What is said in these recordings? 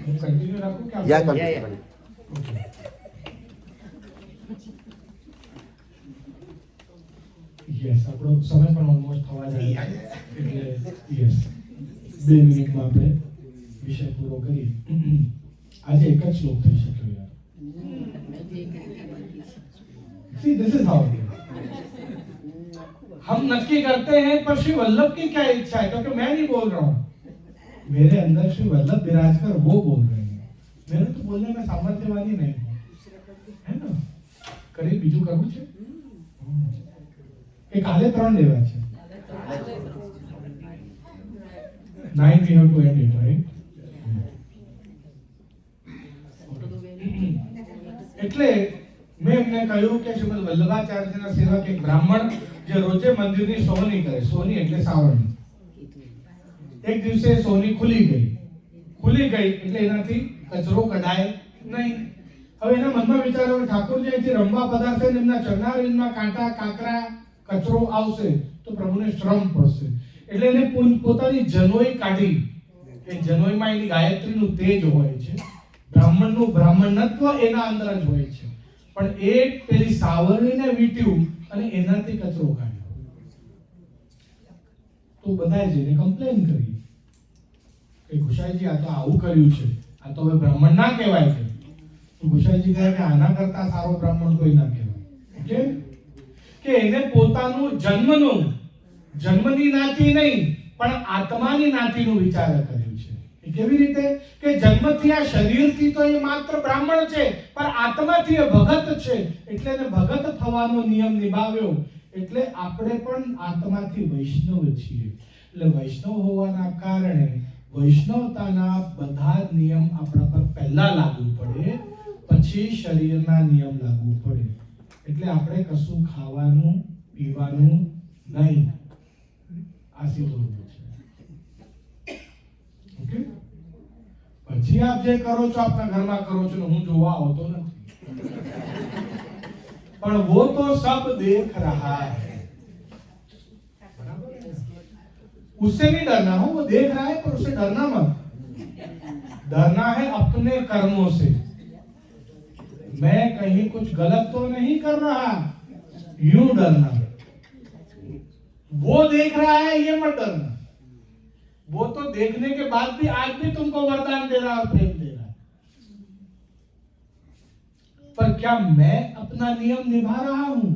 Continue रखूं क्या? या कंटिन्यू। યસ, આપણો સમય પણ ઓલમોસ્ટ થવા જાય છે, એટલે યસ 2 મિનિટમાં આપણે વિષય પૂરો કરીએ. આજે એક જ શ્લોક થઈ શક્યો યાર. See, this is how it is. हम नक्की करते हैं पर श्री वल्लभ की क्या इच्छा है, क्योंकि मैं नहीं बोल रहा हूँ, मेरे अंदर श्री वल्लभ विराज कर वो बोल रहे हैं. मेरे तो बोलने में सामर्थ्यवानी नहीं है, है ना? करीब बीजू करવું છે કે કાલે 3 લેવા છે? 9 we have to end it, right? એટલે મેં એમને કહ્યું કે શ્રીમદ વલ્લભાચાર્યના સેવક એક બ્રાહ્મણ જે રોજે મંદિરની સોની કરે, સોની એટલે સાવરણી. એક દિવસે સોની ખુલી ગઈ એટલે એનાથી કચરો કઢાય નહીં. હવે એના મનમાં વિચાર આવ્યો, ઠાકોરજી અહીંથી રમવા પધારશે ને એમના ચરણારવિંદમાં કાંટા કાંકરા કચરો આવશે તો પ્રભુને શ્રમ પડશે. એટલે એને પોતાની જનોઈ કાઢી. એ જનોઈમાં એની ગાયત્રીનું તેજ હોય છે, બ્રાહ્મણનું બ્રાહ્મણત્વ એના અંદર જ હોય છે, પણ એ પેલી સાવરણીને વીટ્યું અને એનાથી કચરો કાઢ્યો. તો બધાએ જઈને કમ્પ્લેન કરી કે ગુસાઈજી આ તો આવું કર્યું છે, આ તો હવે બ્રાહ્મણ ના કહેવાય છે. તો ગુસાઈજી કહે કે આના કરતા સારો બ્રાહ્મણ કોઈ ના કહેવાય. કેમ? કે એને પોતાનું જન્મની નાતી નહીં પણ આત્માની નાતીનું વિચાર કર્યું છે. એ કેવી રીતે? કે જન્મથી આ શરીરથી તો એ માત્ર બ્રાહ્મણ છે, પણ આત્માથી એ ભગત છે, એટલે એને ભગત થવાનો નિયમ નિભાવ્યો. એટલે આપણે પણ આત્માથી વૈષ્ણવ છીએ. એટલે વૈષ્ણવ હોવાના કારણે વૈષ્ણવતાના બધા નિયમ આપણા પર પહેલા લાગુ પડે, પછી શરીરના નિયમ લાગુ પડે. એટલે આપણે કશું ખાવાનું પીવાનું નહીં, આસી બોલવું છે. ઓકે? પછી આપ જે કરો છો આપના ઘરમાં કરો છો, હું જોવા આવતો નથી, પણ वो तो सब देख रहा है. उससे नहीं डरना हो, वो देख रहा है पर उससे डरना मत. डरना है अपने कर्मों से. मैं कहीं कुछ गलत तो नहीं कर रहा, यूं डरना. वो देख रहा है ये मत डरना. वो तो देखने के बाद भी आज भी तुमको वरदान दे रहा है, प्रेम दे रहा है, पर क्या मैं अपना नियम निभा रहा हूं?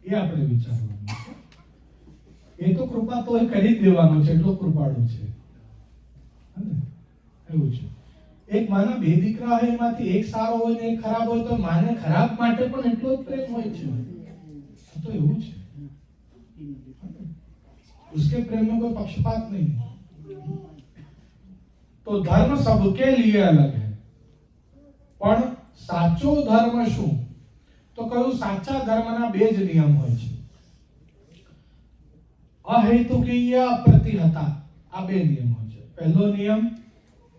ये આપણે વિચારવાનું છે. એ તો કૃપા તો એ કરી દેવાનો છે, એટલો કૃપાળુ છે. એવું છે. એક માના 2 દીકરા હોય, એમાંથી એક સારો હોય ને એક ખરાબ હોય, તો માને ખરાબ માટે પણ એટલો જ પ્રેમ હોય છે. તો એવું છે. उसके प्रेम में कोई पक्षपात नहीं है. तो धर्म सबके लिए अलग है, પણ સાચો ધર્મ શું? તો કહ્યું સાચા ધર્મના 2 જ નિયમ હોય છે, અહેતુકીય પ્રતિહતા. આ 2 નિયમ હોય છે. પહેલો નિયમ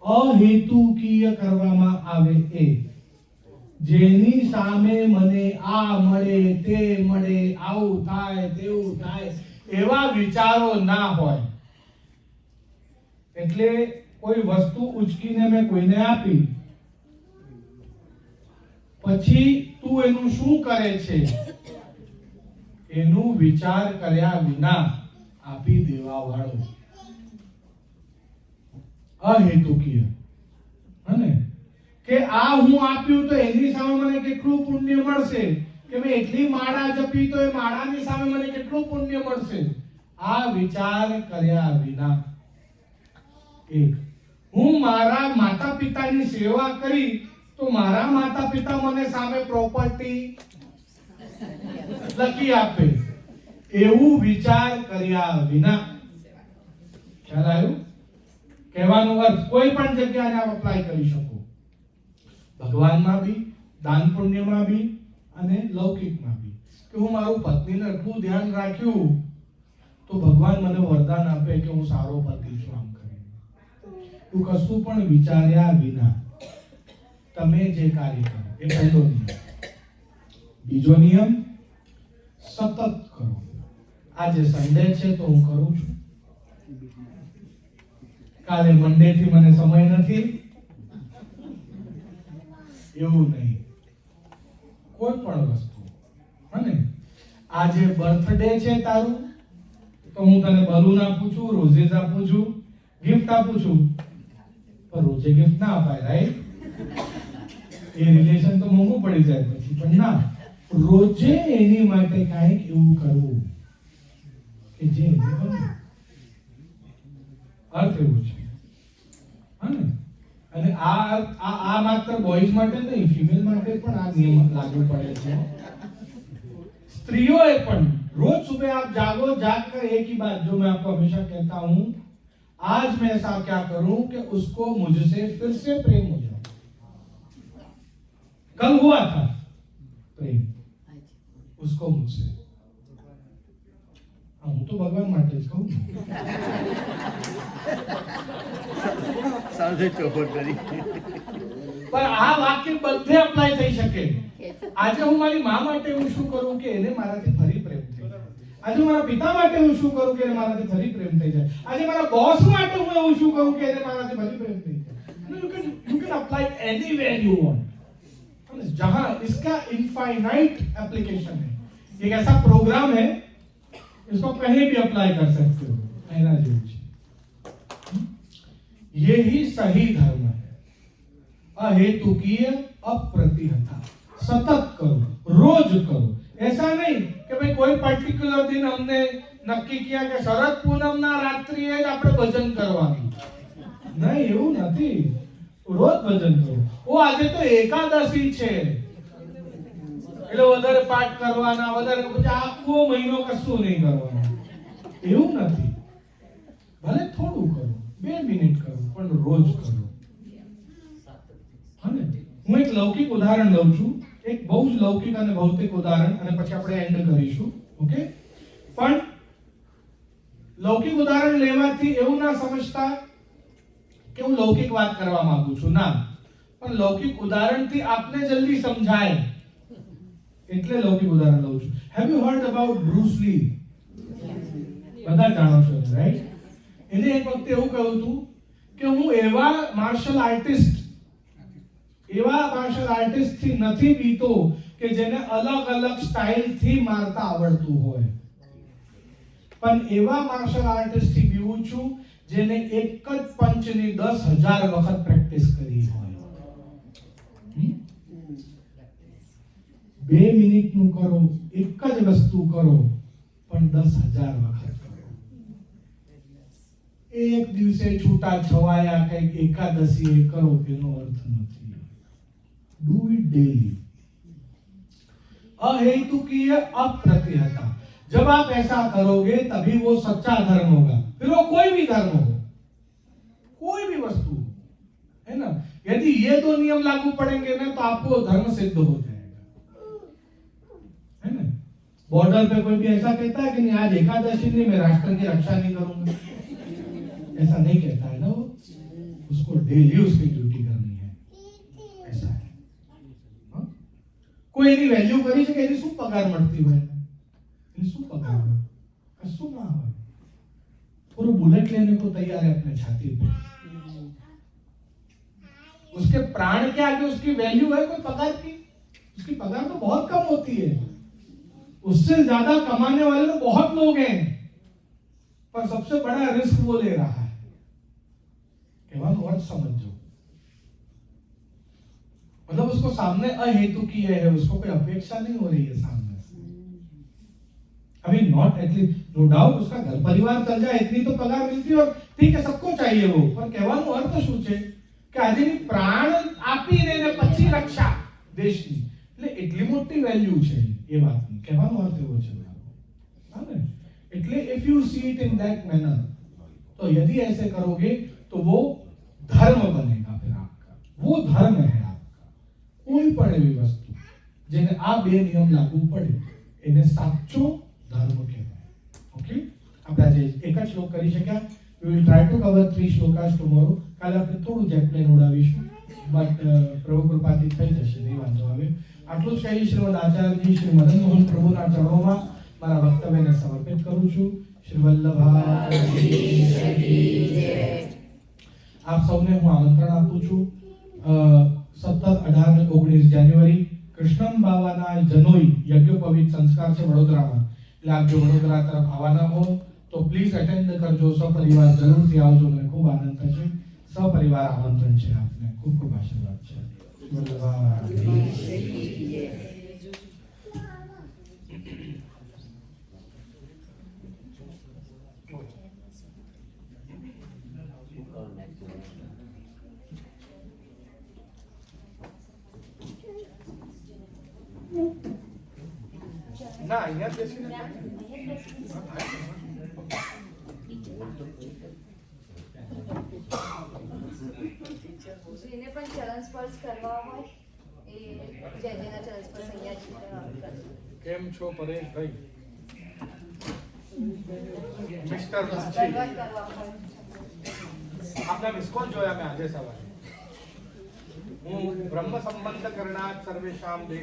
અહેતુકીય કરવામાં આવે એ, જેની સામે મને આ મળે તે મળે, આવું થાય તેવું થાય, એવા વિચારો ના હોય. એટલે કોઈ વસ્તુ ઉચકીને મેં કોઈને આપી, પછી તું એનું શું કરે છે એનું વિચાર કર્યા વિના આપી દેવા વાળો અહેતુકીય. અને કે આ હું આપ્યું તો એની સામે મને કેટલું પુણ્ય મળશે, કે મેં એટલી માળા જપી તો એ માળાની સામે મને કેટલું પુણ્ય મળશે, આ વિચાર કર્યા વિના. એક, હું મારા માતા પિતાની સેવા કરી તો મારા માતા પિતા મને સામે પ્રોપર્ટી લખી આપે, એવું વિચાર કર્યા વિના. ખ્યાલ આવ્યો? કહેવાનો અર્થ કોઈ પણ જગ્યાએ આપ અપ્લાય કરી શકો, ભગવાનમાં બી, દાન પુણ્યમાં બી અને લૌકિકમાં બી. કે હું મારું પત્નીને એટલું ધ્યાન રાખ્યું તો ભગવાન મને વરદાન આપે કે હું સારો પતિ છું. આમ કરીને તું કશું પણ વિચાર્યા વિના તમે જે કાર્ય કરો, એ પહેલો નિયમ. બીજો નિયમ, સતત કરો. આજે સન્ડે છે તો હું કરું છું, કાલે મંડે થી મને સમય નથી એવું નહીં, કોઈ પણ વસ્તુ. અને આજે બર્થડે છે તારું, તો હું તને બલૂન આપું છું, રોઝેસ આપું છું, ગિફ્ટ આપું છું, પણ રોજે ગિફ્ટ ના અપાય, રાઈટ? એ રિલેશન તો મોંઘું પડી જાય પછી. પણ ના, રોજે એની માટે કાંઈક એવું કરવું કે જે એને ગમે. અર્થ એવું છે. અને આ માત્ર બોયઝ માટે નહીં, ફિમેલ માટે પણ આ નિયમ લાગુ પડે છે. स्त्रियों पण रोज सुबह आप जागो, जाग कर एक ही बात जो मैं आपको हमेशा कहता हूं, आज मैं ऐसा क्या करूं कि उसको मुझसे फिर से प्रेम हो जाए. कल हुआ था प्रेम उसको मुझसे. હું તો ભગવાન માટે જ કહું. સાંજે ચોખવટ કરી. પણ આ વાક્ય બધે અપ્લાય થઈ શકે. આજે હું મારી મા માટે હું શું કરું કે એને મારાથી ફરી પ્રેમ થઈ જાય. આજે મારા પિતા માટે હું શું કરું કે એને મારાથી ફરી પ્રેમ થઈ જાય. આજે મારા બોસ માટે હું એવું શું કરું કે એને મારાથી ફરી પ્રેમ થઈ જાય. You can apply anywhere you want. जहां इसका इनफाइनाइट एप्लीकेशन है. एक ऐसा प्रोग्राम है, इसको कहीं भी अप्लाई कर सकते हो. ऐना जेवुं छे. यही सही धर्म है. अहेतुकीय अप्रतिहता. सतत करो, रोज करो. ऐसा नहीं कि भाई कोई पर्टिकुलर दिन हमने नक्की किया कि शरद पूनमना रात्रिए જ આપણે ભજન કરવાનું. નહીં, એવું નથી. રોજ ભજન કરો. ઓ આજે તો એકાદશી છે એટલે વધારે પાઠ કરવાના, વધારે પછી આખો મહિનો કશું નહીં કરવાનું. એવું નથી. ભલે થોડું કરો, 2 મિનિટ કરો, પણ રોજ કરો. અને હું એક લૌકિક ઉદાહરણ લઉં છું, એક બહુ જ લૌકિક અને ભૌતિક ઉદાહરણ, અને પછી આપણે એન્ડ કરીશું. ઓકે? પણ લૌકિક ઉદાહરણ લેવાથી એવું ના સમજતા કે હું લૌકિક વાત કરવા માંગુ છું. ના, પણ લૌકિક ઉદાહરણથી આપને જલ્દી સમજાય એટલે લૌકિક ઉદાહરણ લઉં છું. Have you hard about Bruce લી? બધા જાણો છો, રાઈટ? એને એક વખતે એવું કહ્યું હતું કે હું એવા માર્શલ આર્ટિસ્ટ થી નથી બીતો કે જેને અલગ અલગ સ્ટાઇલ થી મારતા આવડતું હોય, પણ એવા માર્શલ આર્ટિસ્ટ થી બીવું છું જેને એક જ પંચની 10,000 વખત પ્રેક્ટિસ કરી હોય. 2 મિનિટનું કરો, એક જ વસ્તુ કરો, પણ 10,000 વખત કરો. એક દિવસે છૂટા છવાયા કઈક એકાદશી કરો એનો અર્થ નથી. Do it daily. अहेतुकीय अप्रतिहता. जब आप ऐसा करोगे तभी वो सच्चा धर्म होगा. फिर वो कोई भी धर्म हो, कोई भी वस्तु, है ना? यदि ये 2 नियम लागू पड़ेंगे ना तो आपको धर्म सिद्ध हो जाएगा, है ना? बॉर्डर पे कोई भी ऐसा कहता है कि नहीं आज एकादशी नहीं, मैं राष्ट्र की रक्षा नहीं करूंगा, ऐसा नहीं कहता है ना वो. उसको डेली उसकी ड्यूटी करनी है, ऐसा है. કોઈ એની વેલ્યુ કરી છે કે એની શું પગાર મળતી હોય? એની શું પગાર હોય? કશું ના હોય. पूरा बुलेट लेने को तैयार है अपने छाती पे. उसके प्राण के आगे उसकी वैल्यू है कोई पगार की? उसकी पगार तो बहुत कम होती है. उससे ज्यादा कमाने वाले तो बहुत लोग हैं, पर सबसे बड़ा रिस्क वो ले रहा है. कहવાનો अर्थ समझो. मतलब उसको सामने अहेतुकीय है, उसको कोई अपेक्षा नहीं हो रही है सामने से. अभी नॉट एटलीस्ट नो डाउट उसका घर परिवार चल जाए इतनी तो पगार मिलती है और ठीक है सबको चाहिए वो, पर કહેવાનો અર્થ શું છે કે આજની પ્રાણ આપીને ને પછી રક્ષા દેશની, એટલે એટલી મોટી વેલ્યુ છે એ વાતની. કહેવાનો અર્થ એવો છે. હા ને? એટલે if you see it in that manner, तो यदि ऐसे करोगे तो वो धर्म बनेगा. फिर आपका वो धर्म है. કોઈ પણ એવી વસ્તુ જેને આ 2 નિયમ લાગુ પડે એને સાચો ધર્મ કહેવાય. ઓકે? આપણે આજે એક જ શ્લોક કરી શક્યા. we will try to cover 3 શ્લોકાસ tomorrow. કાલે આપણે થોડું જેટ પ્લેન ઉડાવીશું, બટ પ્રભુ કૃપાથી થઈ જશે, નહીં વાંધો આવે. આટલું જ કહી શ્રીમદ આચાર્યજી શ્રી મદન મોહન પ્રભુના ચરણોમાં મારા વક્તવ્યને સમર્પિત કરું છું. શ્રી વલ્લભા આપ સૌને હું આમંત્રણ આપું છું. 17, 18 ને 19 જાન્યુઆરી કૃષ્ણમ બાવાના જનોઈ યજ્ઞોપવિત સંસ્કાર છે વડોદરામાં. એટલે આપ જો વડોદરા તરફ આવવાના હો તો પ્લીઝ અટેન્ડ કરજો. સપરિવાર જરૂરથી આવજો, મને ખૂબ આનંદ થશે. સપરિવાર આમંત્રણ છે આપને. ખૂબ ખૂબ આશીર્વાદ છે. ના અહીંયા બેસીને જેને પણ ચરણ સ્પર્શ કરવા હોય એ જેના ચરણ સ્પર્શ અહીંયા કેમ છો પરેશભાઈ? મિસ્ટર કરવા હોય આપના મિસકોલ જોયા મેં આજે સવારે. હું બ્રહ્મ સંબંધ કરનાર સર્વેશામ